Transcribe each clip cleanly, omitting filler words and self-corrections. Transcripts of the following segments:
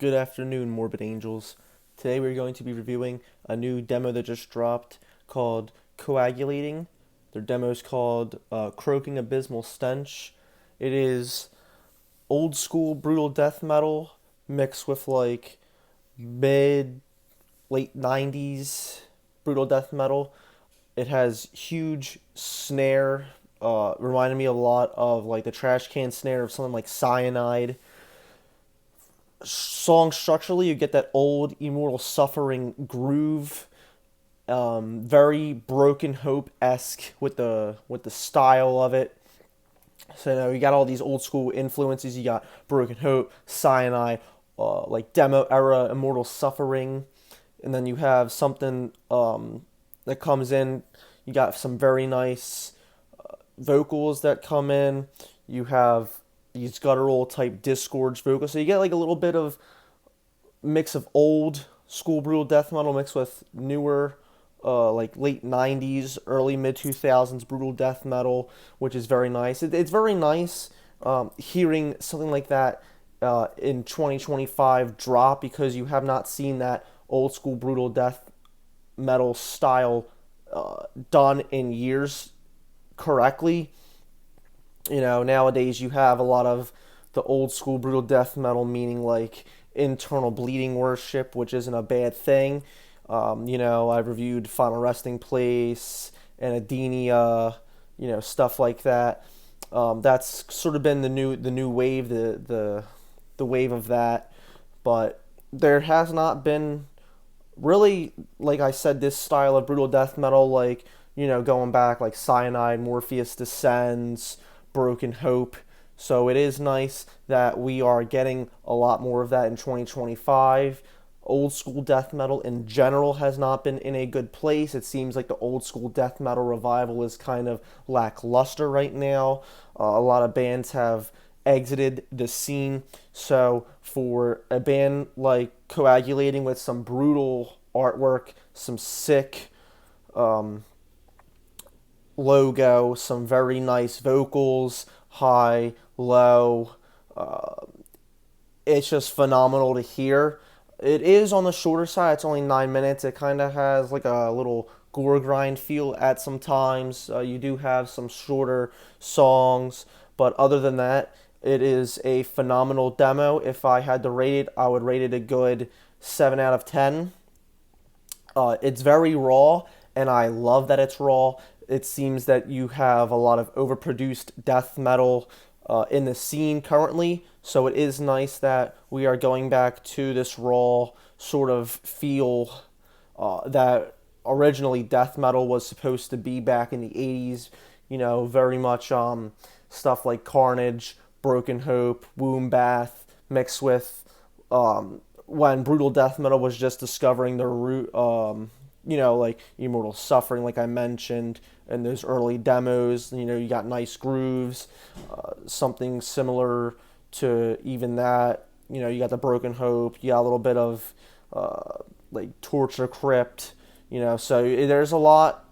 Good afternoon, Morbid Angels. Today we're going to be reviewing a new demo that just dropped called Coagulating. Their demo is called Croaking Abysmal Stench. It is old school brutal death metal mixed with like mid late 90s brutal death metal. It has huge snare, reminded me a lot of like the trash can snare of something like Cyanide. Song structurally, you get that old Immortal Suffering groove, very Broken Hope esque with the style of it. So you got all these old school influences. You got Broken Hope, Cyanide, like demo era Immortal Suffering, and then you have something that comes in. You got some very nice vocals that come in. You have these guttural type disgorged vocals. So you get like a little bit of mix of old school brutal death metal mixed with newer, like late 90s, early mid 2000s brutal death metal, which is very nice. It's very nice hearing something like that in 2025 drop because you have not seen that old school brutal death metal style done in years correctly. Nowadays you have a lot of the old school brutal death metal, meaning like internal bleeding worship, which isn't a bad thing. I've reviewed Final Resting Place and Adenia, stuff like that. That's sort of been the new wave, the wave of that. But there has not been really, like I said, this style of brutal death metal, like going back like Cyanide, Morpheus Descends, Broken Hope. So it is nice that we are getting a lot more of that in 2025. Old school death metal in general has not been in a good place. It seems like the old school death metal revival is kind of lackluster right now. A lot of bands have exited the scene. So for a band like Coagulating with some brutal artwork, some sick logo, some very nice vocals, high, low. It's just phenomenal to hear. It is on the shorter side. It's only 9 minutes. It kind of has like a little gore grind feel at some times. You do have some shorter songs, but other than that, it is a phenomenal demo. If I had to rate it, I would rate it a good 7 out of 10. It's very raw, and I love that it's raw. It seems that you have a lot of overproduced death metal in the scene currently, so it is nice that we are going back to this raw sort of feel that originally death metal was supposed to be back in the 80s. Very much stuff like Carnage, Broken Hope, Womb Bath, mixed with when brutal death metal was just discovering their root, like Immortal Suffering, like I mentioned, and those early demos. You got nice grooves, something similar to even that. You got the Broken Hope, you got a little bit of like Torture Crypt, so there's a lot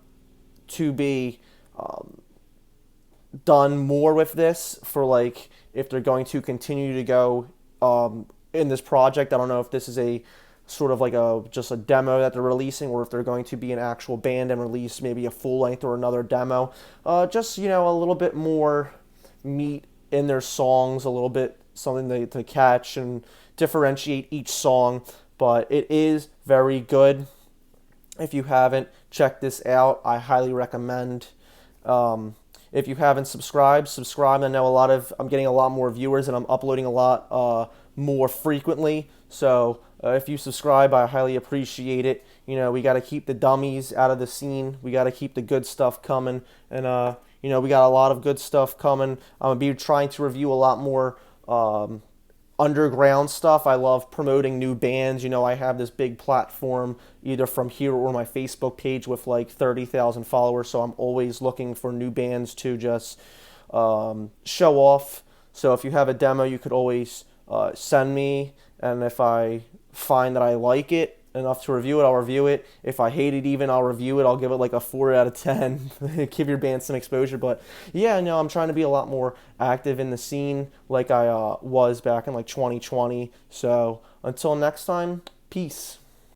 to be done more with this for like if they're going to continue to go in this project. I don't know if this is a sort of like just a demo that they're releasing, or if they're going to be an actual band and release maybe a full length or another demo. Just a little bit more meat in their songs, a little bit something to catch and differentiate each song. But it is very good. If you haven't checked this out, I highly recommend. If you haven't subscribe. I know I'm getting a lot more viewers, and I'm uploading a lot more frequently. So if you subscribe, I highly appreciate it. We got to keep the dummies out of the scene. We got to keep the good stuff coming, and we got a lot of good stuff coming. I'm gonna be trying to review a lot more underground stuff. I love promoting new bands. I have this big platform either from here or my Facebook page with like 30,000 followers. So I'm always looking for new bands to just show off. So if you have a demo, you could always send me. And if I find that I like it, enough to review it, I'll review it. If I hate it even, I'll review it. I'll give it like a 4 out of 10. Give your band some exposure. But yeah, no, I'm trying to be a lot more active in the scene like I was back in like 2020. So until next time, peace.